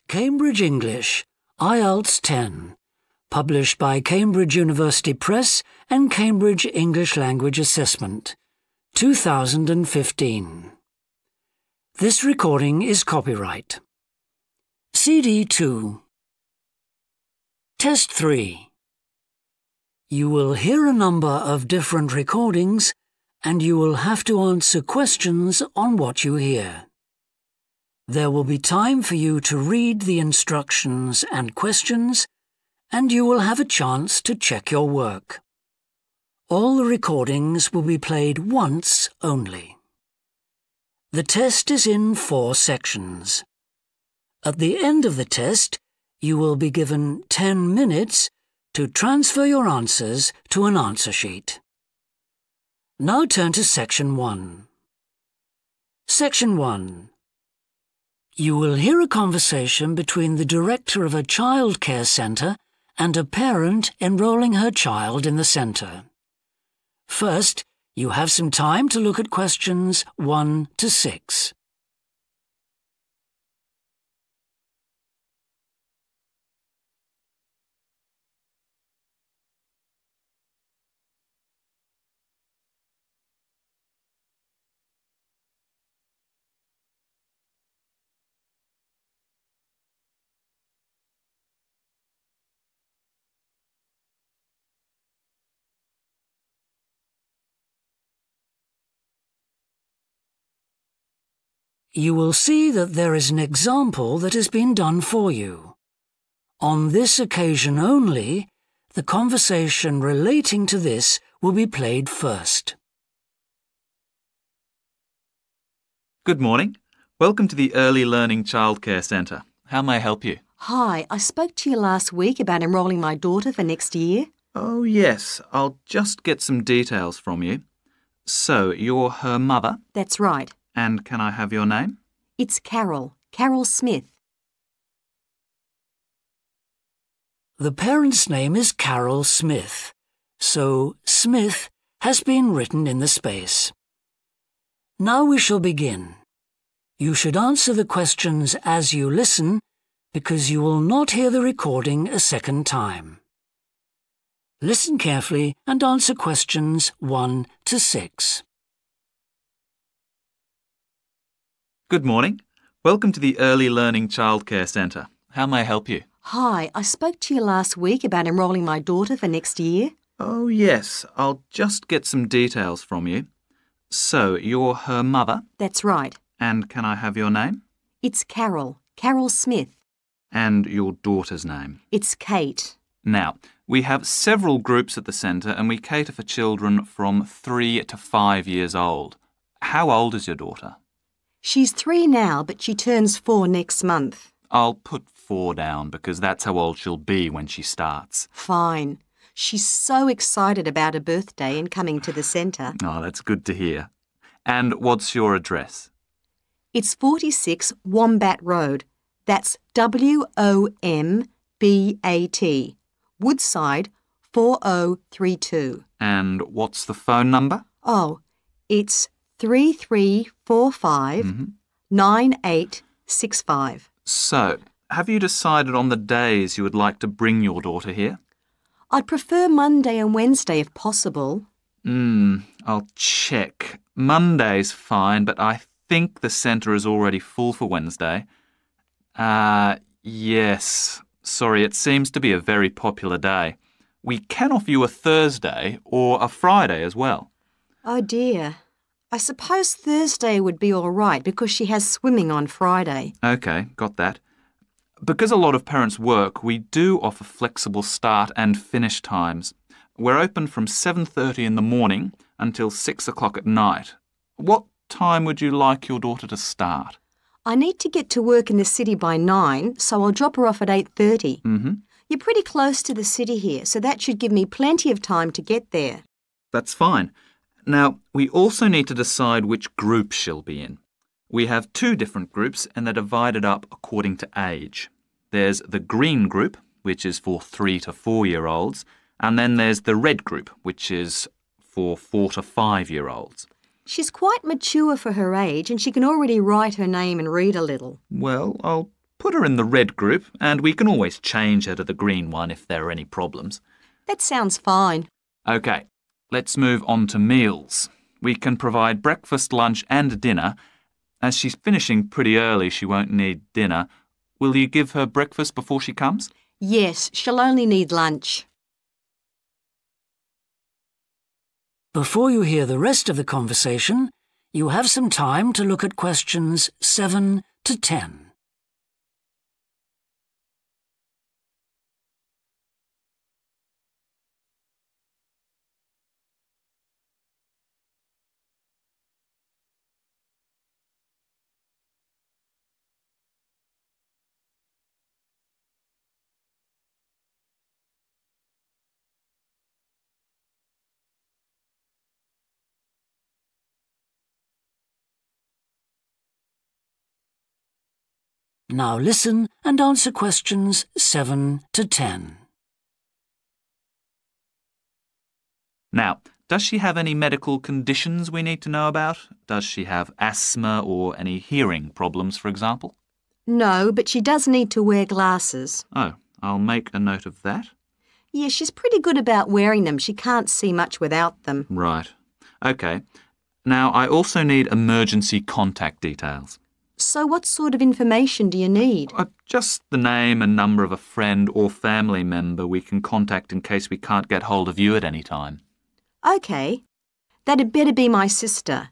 Cambridge English, IELTS 10, published by Cambridge University Press and Cambridge English Language Assessment, 2015. This recording is copyright. CD 2. Test 3. You will hear a number of different recordings and you will have to answer questions on what you hear. There will be time for you to read the instructions and questions, and you will have a chance to check your work. All the recordings will be played once only. The test is in 4 sections. At the end of the test, you will be given 10 minutes to transfer your answers to an answer sheet. Now turn to Section 1. Section 1. You will hear a conversation between the director of a childcare centre and a parent enrolling her child in the centre. First, you have some time to look at questions 1 to 6. You will see that there is an example that has been done for you. On this occasion only, the conversation relating to this will be played first. Good morning. Welcome to the Early Learning Childcare Centre. How may I help you? Hi, I spoke to you last week about enrolling my daughter for next year. Oh, yes. I'll just get some details from you. So, you're her mother? That's right. And can I have your name? It's Carol Smith. The parent's name is Carol Smith, so Smith has been written in the space. Now we shall begin. You should answer the questions as you listen, because you will not hear the recording a second time. Listen carefully and answer questions 1 to 6. Good morning. Welcome to the Early Learning Childcare Centre. How may I help you? Hi, I spoke to you last week about enrolling my daughter for next year. Oh, yes. I'll just get some details from you. So, you're her mother? That's right. And can I have your name? It's Carol Smith. And your daughter's name? It's Kate. Now, we have several groups at the centre and we cater for children from 3 to 5 years old. How old is your daughter? She's 3 now, but she turns 4 next month. I'll put 4 down because that's how old she'll be when she starts. Fine. She's so excited about her birthday and coming to the centre. Oh, that's good to hear. And what's your address? It's 46 Wombat Road. That's WOMBAT. Woodside 4032. And what's the phone number? Oh, it's 3345 9865. So, have you decided on the days you would like to bring your daughter here? I'd prefer Monday and Wednesday if possible. I'll check. Monday's fine, but I think the centre is already full for Wednesday. Yes. Sorry, it seems to be a very popular day. We can offer you a Thursday or a Friday as well. Oh dear. I suppose Thursday would be all right because she has swimming on Friday. OK, got that. Because a lot of parents work, we do offer flexible start and finish times. We're open from 7:30 in the morning until 6 o'clock at night. What time would you like your daughter to start? I need to get to work in the city by 9, so I'll drop her off at 8:30. You're pretty close to the city here, so that should give me plenty of time to get there. That's fine. Now, we also need to decide which group she'll be in. We have 2 different groups and they're divided up according to age. There's the green group, which is for 3 to 4-year-olds, and then there's the red group, which is for 4 to 5-year-olds. She's quite mature for her age and she can already write her name and read a little. Well, I'll put put her in the red group and we can always change her to the green one if there are any problems. That sounds fine. OK, let's move on to meals. We can provide breakfast, lunch and dinner. As she's finishing pretty early, she won't need dinner. Will you give her breakfast before she comes? Yes, she'll only need lunch. Before you hear the rest of the conversation, you have some time to look at questions 7 to 10. Now listen and answer questions 7 to 10. Now, does she have any medical conditions we need to know about? Does she have asthma or any hearing problems, for example? No, but she does need to wear glasses. Oh, I'll make a note of that. Yeah, she's pretty good about wearing them. She can't see much without them. Right. OK. Now, I also need emergency contact details. So what sort of information do you need? Just the name and number of a friend or family member we can contact in case we can't get hold of you at any time. OK. That'd better be my sister,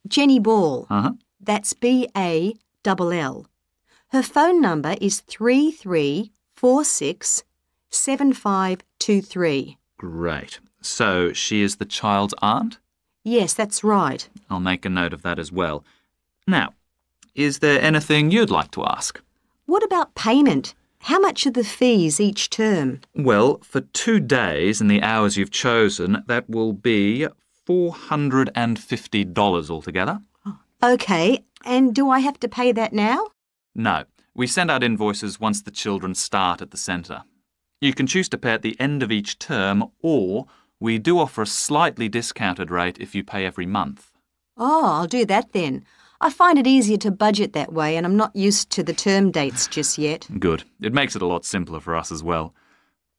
Jenny Ball. Uh-huh. That's B-A-L-L. Her phone number is 33467523. Great. So she is the child's aunt? Yes, that's right. I'll make a note of that as well. Now, is there anything you'd like to ask? What about payment? How much are the fees each term? Well, for 2 days and the hours you've chosen, that will be $450 altogether. OK, and do I have to pay that now? No, we send out invoices once the children start at the centre. You can choose to pay at the end of each term, or we do offer a slightly discounted rate if you pay every month. Oh, I'll do that then. I find it easier to budget that way, and I'm not used to the term dates just yet. Good. It makes it a lot simpler for us as well.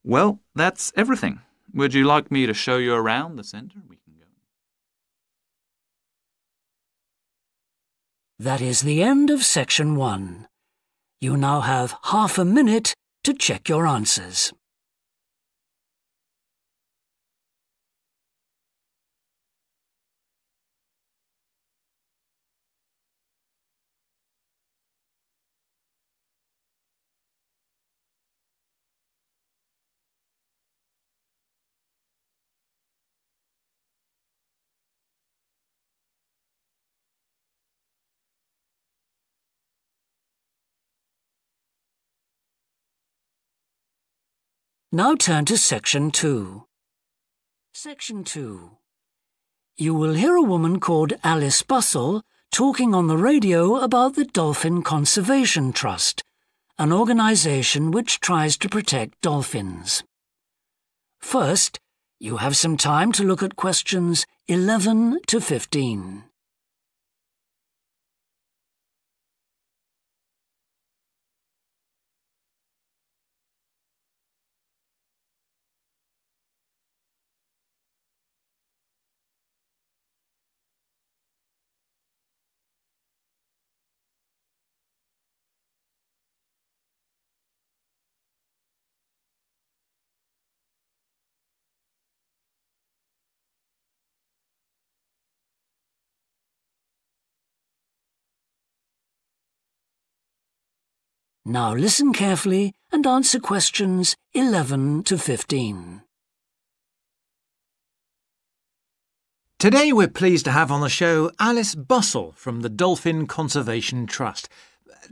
Well, that's everything. Would you like me to show you around the centre? We can go. That is the end of section 1. You now have half a minute to check your answers. Now turn to section 2. Section 2. You will hear a woman called Alice Bustle talking on the radio about the Dolphin Conservation Trust, an organisation which tries to protect dolphins. First, you have some time to look at questions 11 to 15. Now listen carefully and answer questions 11 to 15. Today we're pleased to have on the show Alice Bustle from the Dolphin Conservation Trust.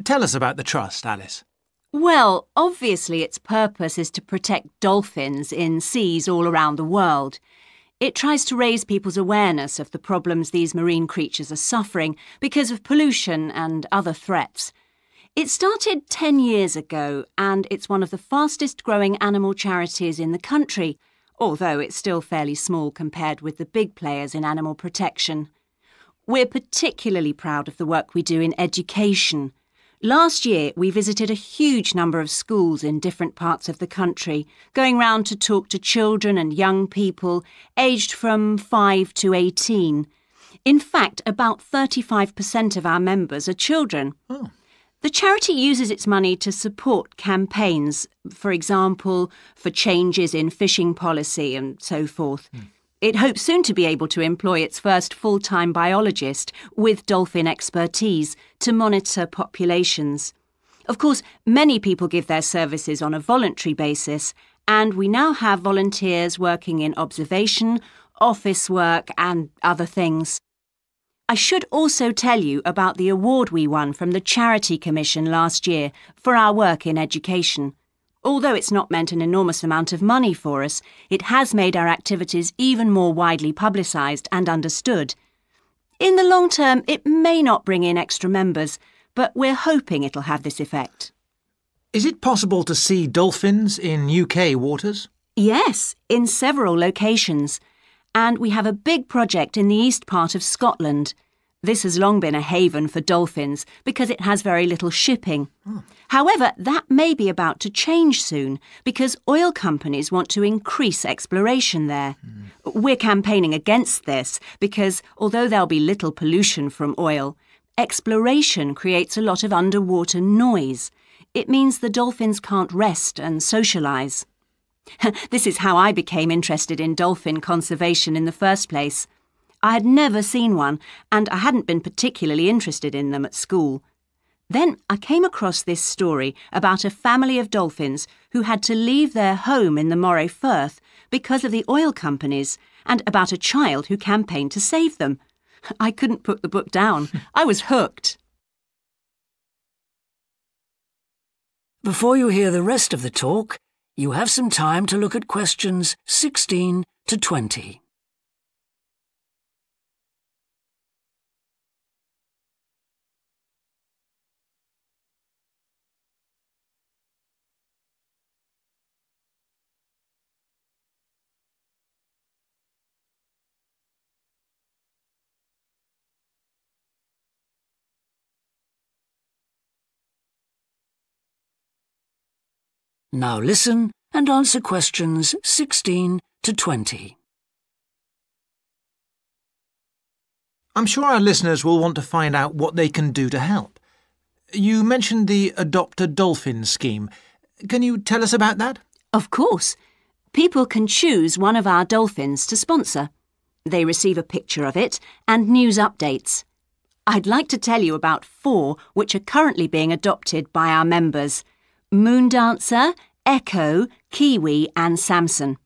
Tell us about the trust, Alice. Well, obviously its purpose is to protect dolphins in seas all around the world. It tries to raise people's awareness of the problems these marine creatures are suffering because of pollution and other threats. It started 10 years ago and it's one of the fastest growing animal charities in the country, although it's still fairly small compared with the big players in animal protection. We're particularly proud of the work we do in education. Last year, we visited a huge number of schools in different parts of the country, going round to talk to children and young people aged from 5 to 18. In fact, about 35% of our members are children. Oh. The charity uses its money to support campaigns, for example, for changes in fishing policy and so forth. It hopes soon to be able to employ its first full-time biologist with dolphin expertise to monitor populations. Of course, many people give their services on a voluntary basis, and we now have volunteers working in observation, office work and other things. I should also tell you about the award we won from the Charity Commission last year for our work in education. Although it's not meant an enormous amount of money for us, it has made our activities even more widely publicised and understood. In the long term, it may not bring in extra members, but we're hoping it'll have this effect. Is it possible to see dolphins in UK waters? Yes, in several locations. And we have a big project in the east part of Scotland. This has long been a haven for dolphins because it has very little shipping. However, that may be about to change soon because oil companies want to increase exploration there. We're campaigning against this because although there'll be little pollution from oil, exploration creates a lot of underwater noise. It means the dolphins can't rest and socialise. This is how I became interested in dolphin conservation in the first place. I had never seen one, and I hadn't been particularly interested in them at school. Then I came across this story about a family of dolphins who had to leave their home in the Moray Firth because of the oil companies, and about a child who campaigned to save them. I couldn't put the book down. I was hooked. Before you hear the rest of the talk, you have some time to look at questions 16 to 20. Now listen and answer questions 16 to 20. I'm sure our listeners will want to find out what they can do to help. You mentioned the Adopt a Dolphin scheme. Can you tell us about that? Of course. People can choose one of our dolphins to sponsor. They receive a picture of it and news updates. I'd like to tell you about 4 which are currently being adopted by our members: Moondancer, Echo, Kiwi and Samson.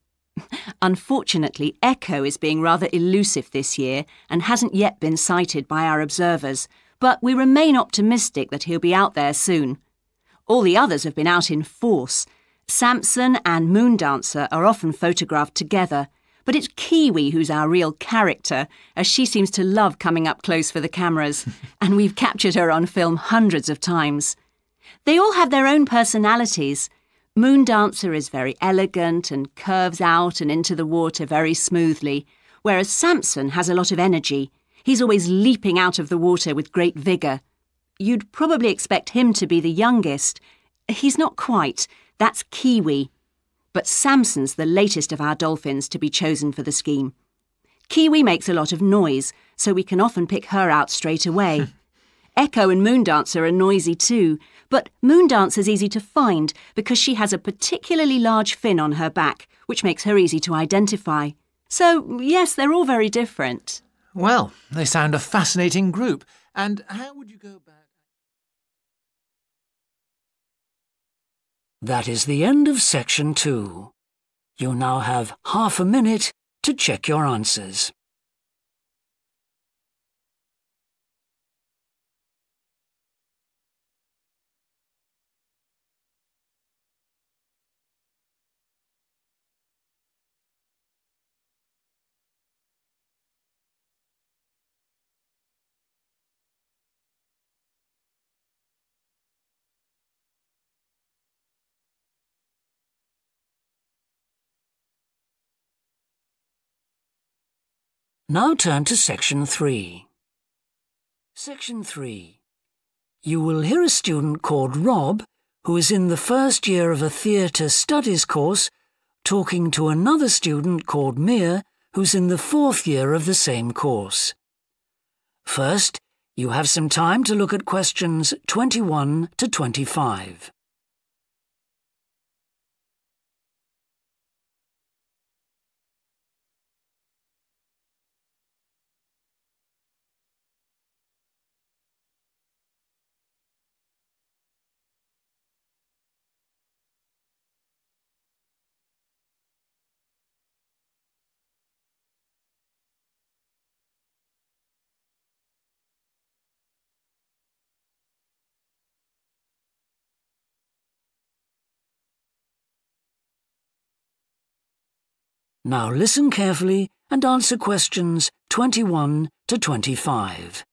Unfortunately, Echo is being rather elusive this year and hasn't yet been sighted by our observers, but we remain optimistic that he'll be out there soon. All the others have been out in force. Samson and Moondancer are often photographed together, but it's Kiwi who's our real character, as she seems to love coming up close for the cameras, and we've captured her on film hundreds of times. They all have their own personalities. Moondancer is very elegant and curves out and into the water very smoothly, whereas Samson has a lot of energy. He's always leaping out of the water with great vigour. You'd probably expect him to be the youngest. He's not quite. That's Kiwi. But Samson's the latest of our dolphins to be chosen for the scheme. Kiwi makes a lot of noise, so we can often pick her out straight away. Echo and Moondancer are noisy too, but Moondancer's easy to find because she has a particularly large fin on her back, which makes her easy to identify. So, yes, they're all very different. Well, they sound a fascinating group. And how would you go about... That is the end of section 2. You now have half a minute to check your answers. Now turn to section 3. Section 3. You will hear a student called Rob, who is in the first year of a theatre studies course, talking to another student called Mia, who's in the fourth year of the same course. First, you have some time to look at questions 21 to 25. Now listen carefully and answer questions 21 to 25.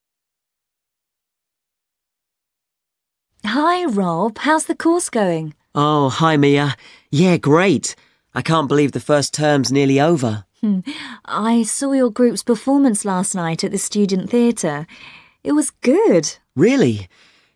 Hi, Rob. How's the course going? Oh, hi, Mia. Yeah, great. I can't believe the first term's nearly over. I saw your group's performance last night at the student theatre. It was good. Really?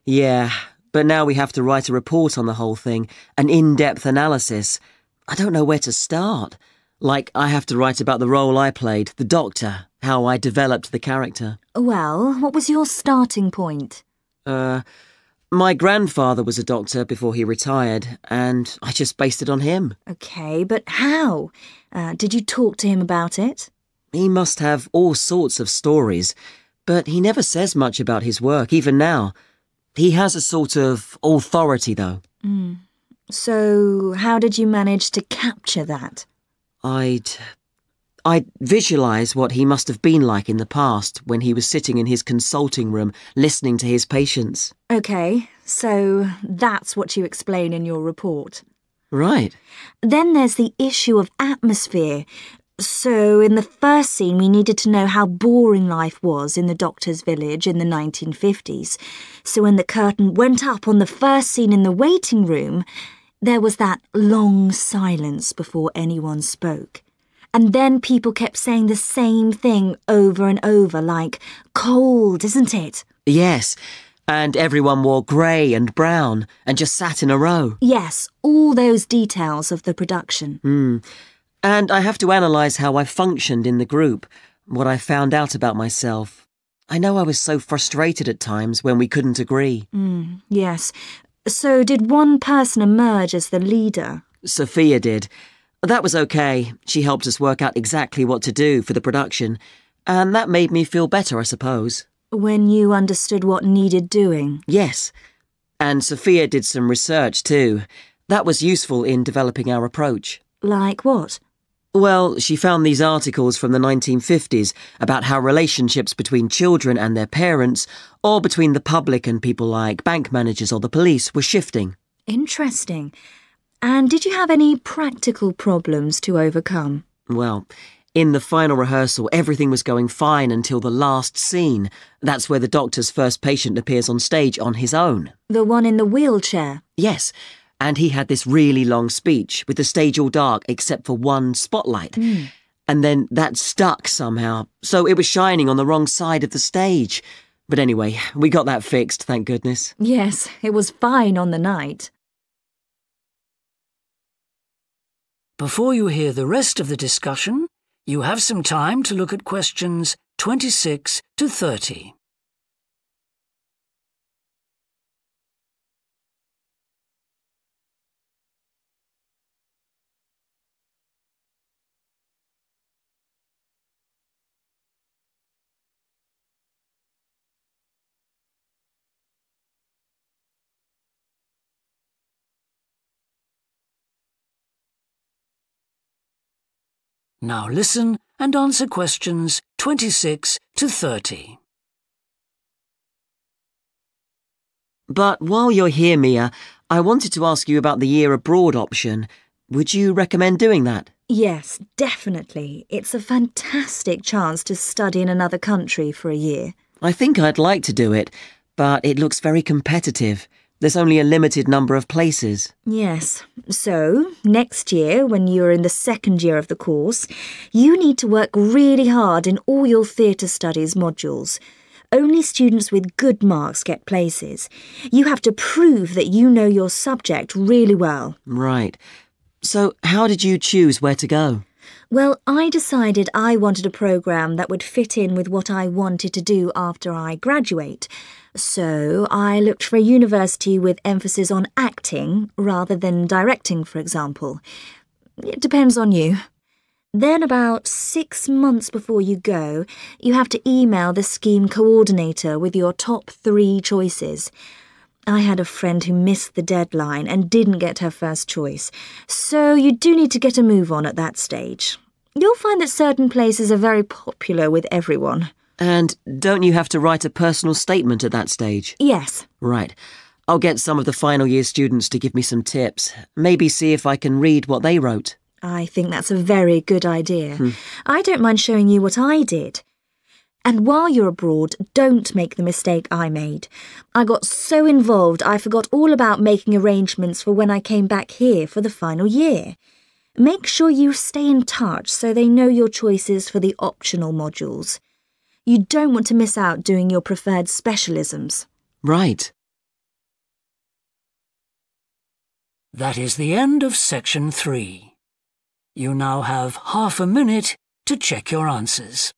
Yeah, but now we have to write a report on the whole thing, an in-depth analysis. I don't know where to start. Like, I have to write about the role I played, the doctor, how I developed the character. Well, what was your starting point? My grandfather was a doctor before he retired, and I just based it on him. OK, but how? Did you talk to him about it? He must have all sorts of stories, but he never says much about his work, even now. He has a sort of authority, though. So, how did you manage to capture that? I'd visualise what he must have been like in the past when he was sitting in his consulting room listening to his patients. OK, so that's what you explain in your report. Right. Then there's the issue of atmosphere. So in the first scene we needed to know how boring life was in the doctor's village in the 1950s. So when the curtain went up on the first scene in the waiting room, there was that long silence before anyone spoke. And then people kept saying the same thing over and over, like, cold, isn't it? Yes, and everyone wore grey and brown and just sat in a row. Yes, all those details of the production. And I have to analyse how I functioned in the group, what I found out about myself. I know I was so frustrated at times when we couldn't agree. Yes. So did one person emerge as the leader? Sophia did. That was okay. She helped us work out exactly what to do for the production, and that made me feel better, I suppose. When you understood what needed doing? Yes. And Sophia did some research too. That was useful in developing our approach. Like what? Well, she found these articles from the 1950s about how relationships between children and their parents, or between the public and people like bank managers or the police, were shifting. Interesting. And did you have any practical problems to overcome? Well, in the final rehearsal, everything was going fine until the last scene. That's where the doctor's first patient appears on stage on his own. The one in the wheelchair? Yes. And he had this really long speech with the stage all dark except for one spotlight. And then that stuck somehow, so it was shining on the wrong side of the stage. But anyway, we got that fixed, thank goodness. Yes, it was fine on the night. Before you hear the rest of the discussion, you have some time to look at questions 26 to 30. Now listen and answer questions 26 to 30. But while you're here, Mia, I wanted to ask you about the year abroad option. Would you recommend doing that? Yes, definitely. It's a fantastic chance to study in another country for a year. I think I'd like to do it, but it looks very competitive. There's only a limited number of places. Yes. So, next year, when you're in the second year of the course, you need to work really hard in all your theatre studies modules. Only students with good marks get places. You have to prove that you know your subject really well. Right. So how did you choose where to go? Well, I decided I wanted a programme that would fit in with what I wanted to do after I graduate. So I looked for a university with emphasis on acting rather than directing, for example. It depends on you. Then about 6 months before you go, you have to email the scheme coordinator with your top 3 choices. I had a friend who missed the deadline and didn't get her first choice, so you do need to get a move on at that stage. You'll find that certain places are very popular with everyone. And don't you have to write a personal statement at that stage? Yes. Right. I'll get some of the final year students to give me some tips. Maybe see if I can read what they wrote. I think that's a very good idea. I don't mind showing you what I did. And while you're abroad, don't make the mistake I made. I got so involved I forgot all about making arrangements for when I came back here for the final year. Make sure you stay in touch so they know your choices for the optional modules. You don't want to miss out doing your preferred specialisms. Right. That is the end of section 3. You now have half a minute to check your answers.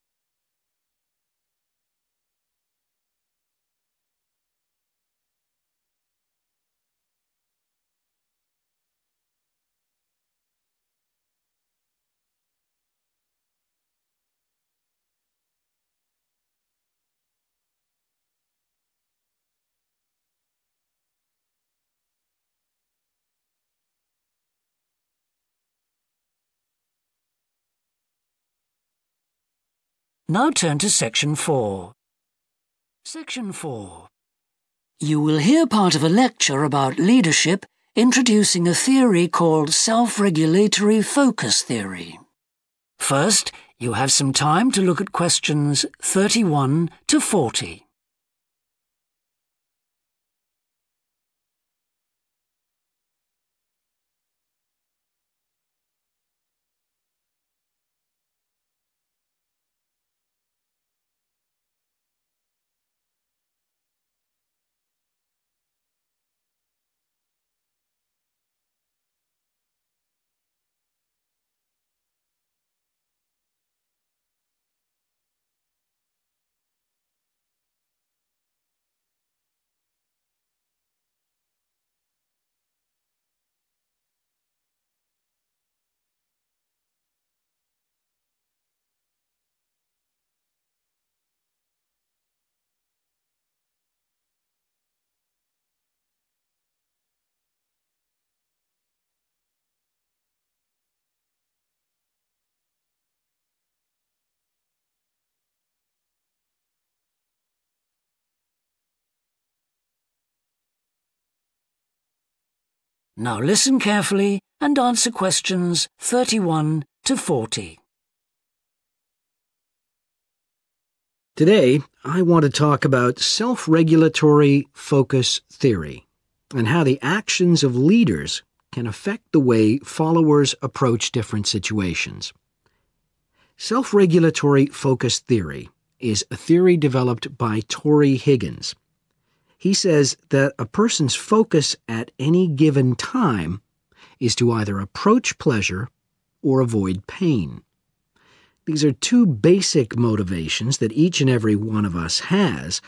Now turn to section 4. Section 4. You will hear part of a lecture about leadership introducing a theory called self-regulatory focus theory. First, you have some time to look at questions 31 to 40. Now listen carefully and answer questions 31 to 40. Today, I want to talk about self-regulatory focus theory and how the actions of leaders can affect the way followers approach different situations. Self-regulatory focus theory is a theory developed by Torrey Higgins. He says that a person's focus at any given time is to either approach pleasure or avoid pain. These are 2 basic motivations that each and every one of us has,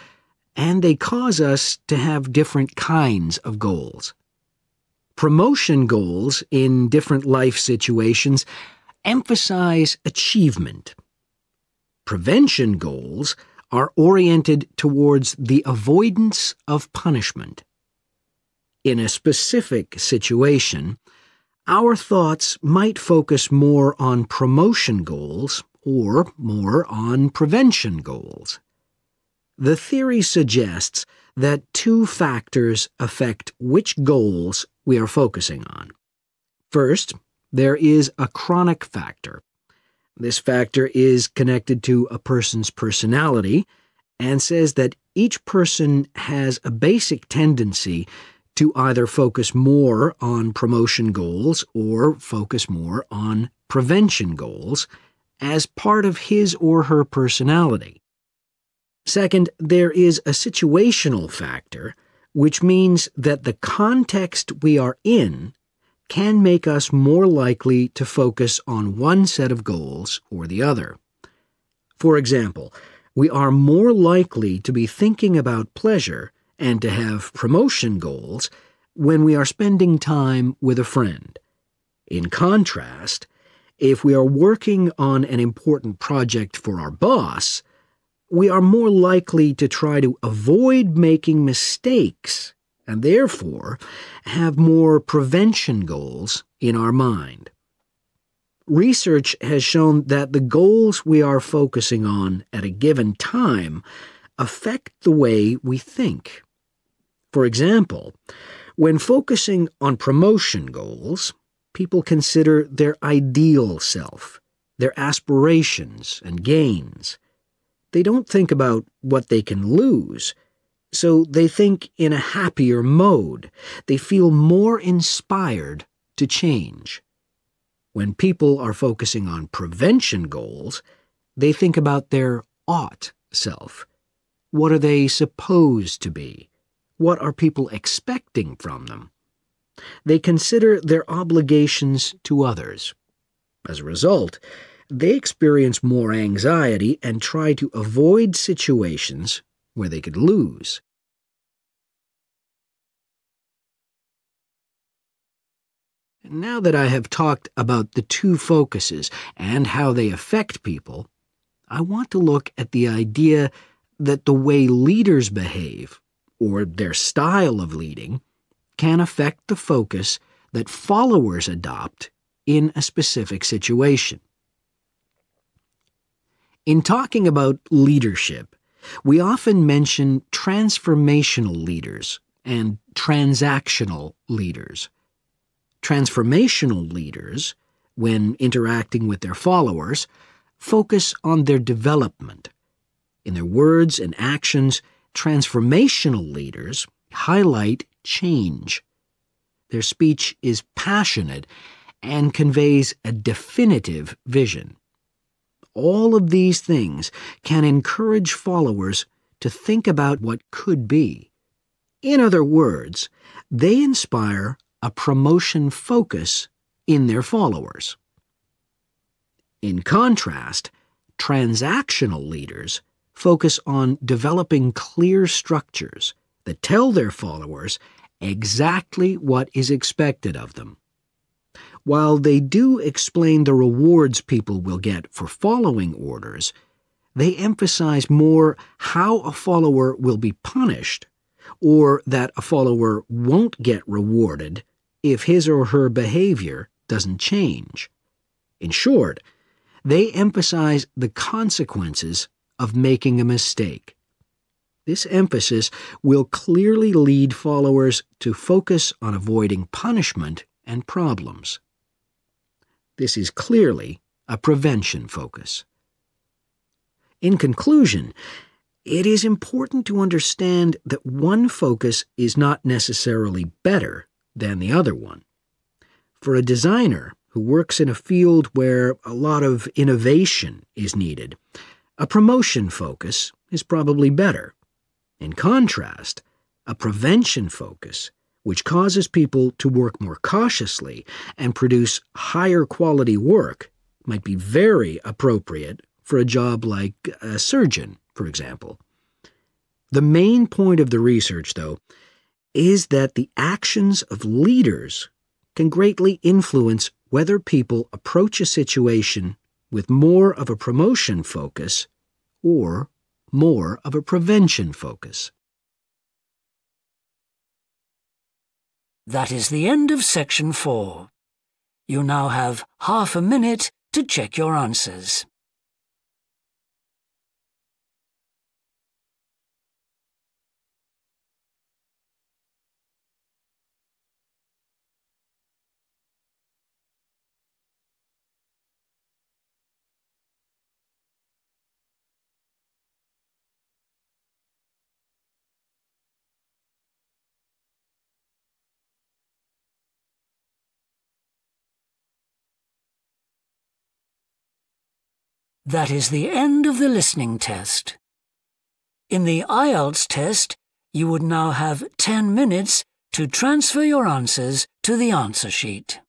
and they cause us to have different kinds of goals. Promotion goals in different life situations emphasize achievement. Prevention goals are oriented towards the avoidance of punishment. In a specific situation, our thoughts might focus more on promotion goals or more on prevention goals. The theory suggests that 2 factors affect which goals we are focusing on. First, there is a chronic factor. This factor is connected to a person's personality and says that each person has a basic tendency to either focus more on promotion goals or focus more on prevention goals as part of his or her personality. Second, there is a situational factor, which means that the context we are in can make us more likely to focus on one set of goals or the other. For example, we are more likely to be thinking about pleasure and to have promotion goals when we are spending time with a friend. In contrast, if we are working on an important project for our boss, we are more likely to try to avoid making mistakes and therefore have more prevention goals in our mind. Research has shown that the goals we are focusing on at a given time affect the way we think. For example, when focusing on promotion goals, people consider their ideal self, their aspirations and gains. They don't think about what they can lose, so they think in a happier mode. They feel more inspired to change. When people are focusing on prevention goals, they think about their ought self. What are they supposed to be? What are people expecting from them? They consider their obligations to others. As a result, they experience more anxiety and try to avoid situations where they could lose. Now that I have talked about the two focuses and how they affect people, I want to look at the idea that the way leaders behave, or their style of leading, can affect the focus that followers adopt in a specific situation. In talking about leadership, we often mention transformational leaders and transactional leaders. Transformational leaders, when interacting with their followers, focus on their development. In their words and actions, transformational leaders highlight change. Their speech is passionate and conveys a definitive vision. All of these things can encourage followers to think about what could be. In other words, they inspire a promotion focus in their followers. In contrast, transactional leaders focus on developing clear structures that tell their followers exactly what is expected of them. While they do explain the rewards people will get for following orders, they emphasize more how a follower will be punished, or that a follower won't get rewarded if his or her behavior doesn't change. In short, they emphasize the consequences of making a mistake. This emphasis will clearly lead followers to focus on avoiding punishment and problems. This is clearly a prevention focus. In conclusion, it is important to understand that one focus is not necessarily better than the other one. For a designer who works in a field where a lot of innovation is needed, a promotion focus is probably better. In contrast, a prevention focus, which causes people to work more cautiously and produce higher quality work, might be very appropriate for a job like a surgeon, for example. The main point of the research, though, is that the actions of leaders can greatly influence whether people approach a situation with more of a promotion focus or more of a prevention focus. That is the end of section 4. You now have half a minute to check your answers. That is the end of the listening test. In the IELTS test, you would now have 10 minutes to transfer your answers to the answer sheet.